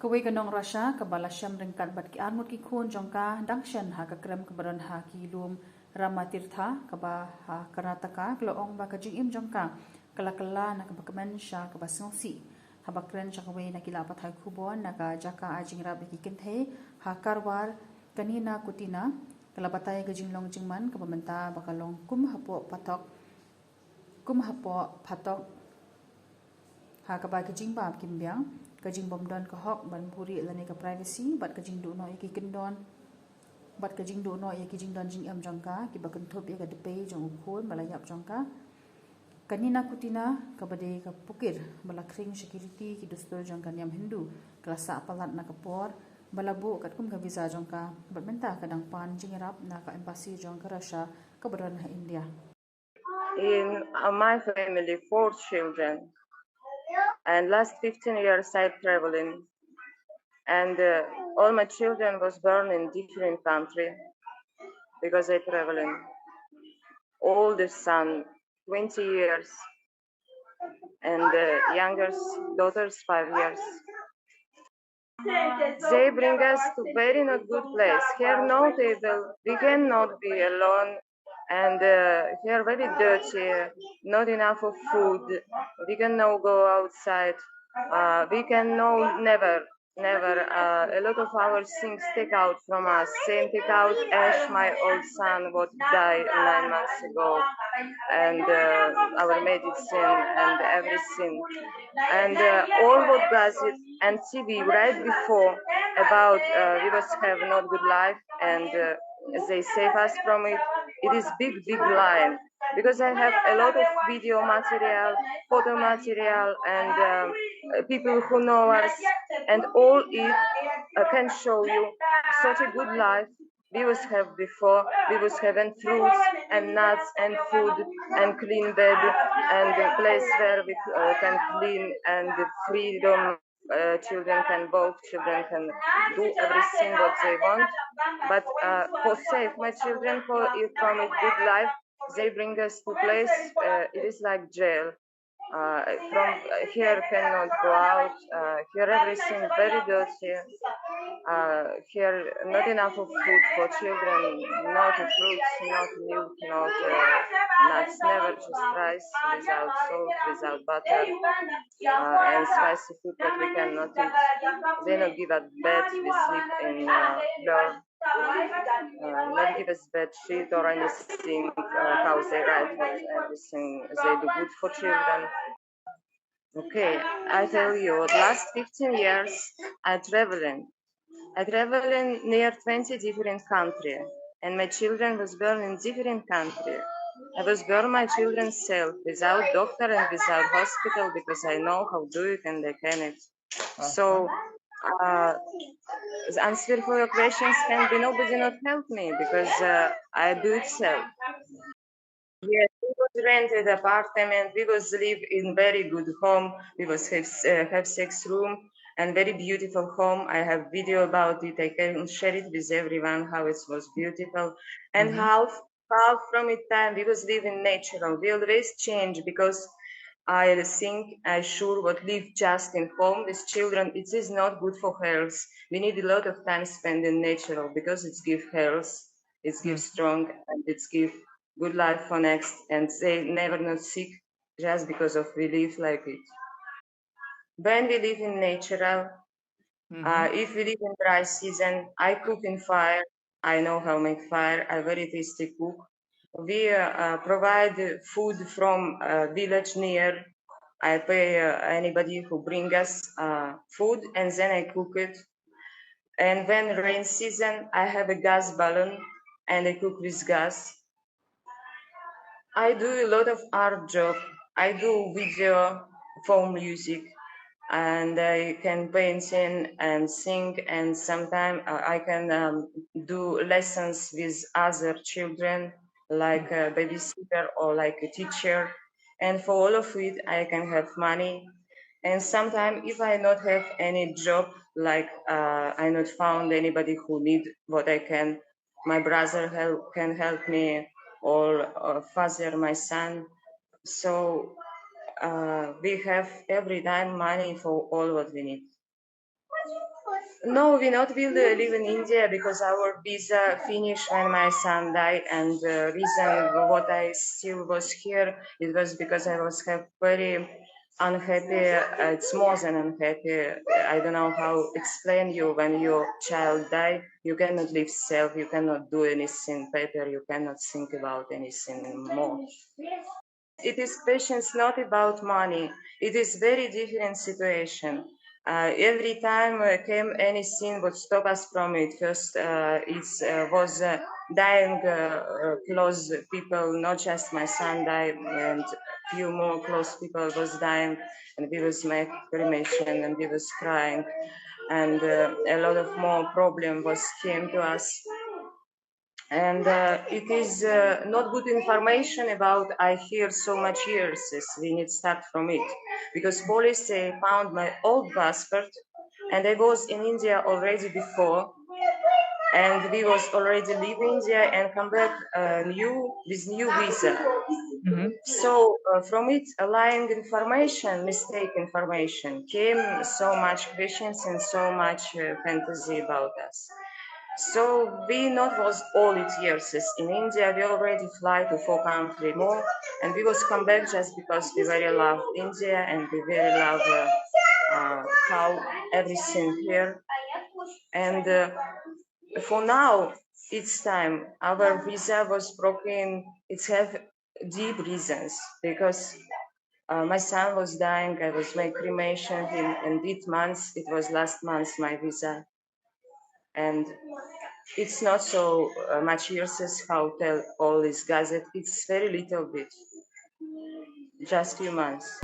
Kawai kanong Russia kabalasyam ringkat bat ki armut ki khun jongka dangshan ha ka Krem kabaran ha ki lum Ramatirtha kaba ha Karnataka kloong ba ka jingim jongka kala na kabakmen sha kabasongsi habakren chakawai na kila pathai khubon na ka Jaka ajing rab ki kinthe ha karwar kanina kutina kala batay ka jinglong jingman kabamenta bakalong kumhapo Patok ha ka ba ka jingbab kim Biang kajing bomdon ka hok ban puri lani ka privacy bat kajing do no yaki kindon bat kajing do no yaki jing don jing am jangka ki bakan thop ya ka depe jong khol malayap jangka kanina kutina ka bade ka Pukir balakring security ki dostor jangka niam Hindu klasa apalat na kapor balabu kat kum ka visa jangka bat menta kadang pan jingrap na ka embassy jangka Russia ka badan ha India. In my family 4 children, and last 15 years I traveling, and all my children was born in different country because I traveling. Oldest son 20 years and youngest daughters 5 years. They bring us to very not good place. Here no table, we cannot be alone, and here very dirty, not enough of food. We cannot go outside. We can never. A lot of our things take out from us. Same take out Ash, my old son, what died 9 months ago, and our medicine and everything. And all what does it and TV right before about we must have not good life and they save us from it. It is big lie because I have a lot of video material, photo material, and people who know us, and all it can show you such a good life we was have before. We was having fruits and nuts and food and clean bed and a place where we can clean and freedom. Children can walk, children can do everything what they want. But for save my children from a good life, they bring us to place. It is like jail. From here cannot go out. Here everything very dirty. Here not enough of food for children. Not fruits, not milk, not nuts. Never just rice without salt, without butter, and spicy food that we cannot eat. They not give us bed. We sleep in floor. Not give us bed sheet or anything. How they write with everything they do good for children. Okay, I tell you, last 15 years I traveling near 20 different countries, and my children was born in different countries. I was born my children self, without doctor and without hospital, because I know how do it and I can it. So the answer for your questions can be nobody not help me because I do it self. Yes, we was rented apartment. We was live in very good home. We was have 6 room and very beautiful home. I have video about it. I can share it with everyone how it was beautiful. And half from it time we was living natural. We always change because I think I sure what live just in home with children. It is not good for health. We need a lot of time spent in natural because it gives health. It gives strong and it gives good life for next, and they never not sick just because of we live like it. When we live in natural, if we live in dry season, I cook in fire. I know how to make fire. I very tasty cook. We provide food from village near. I pay anybody who bring us food, and then I cook it. And when rain season, I have a gas balloon, and I cook with gas. I do a lot of art job. I do video, phone music, and I can paint and sing. And sometimes I can do lessons with other children, like a babysitter or like a teacher. And for all of it, I can have money. And sometimes if I not have any job, like I not found anybody who need what I can, my brother can help me, or father, my son. So we have every time money for all what we need. No, we not will live in India because our visa finished when my son died, and the reason what I still was here it was because I was very unhappy. It's more than unhappy. I don't know how explain you when your child die. You cannot live self. You cannot do anything better. You cannot think about anything more. It is questions not about money. It is very different situation. Every time came anything would stop us from it. First, it was dying close people, not just my son died, and few more close people was dying, and we was make cremation, and we was crying, and a lot of more problem was came to us, and it is not good information about I hear so much years. We need to start from it because police found my old passport, and I was in India already before, and we was already leave India and come back new with new visa. Mm-hmm. So from it, lying information, mistake information came so much questions and so much fantasy about us. So we not was all it years in India. We already fly to 4 countries more, and we was come back just because we very love India and we very love how everything here. And for now, it's time. Our visa was broken. It have deep reasons because my son was dying. I was my cremation in 8 months. It was last month my visa, and it's not so much years as how tell all this gazette. It's very little bit, just few months.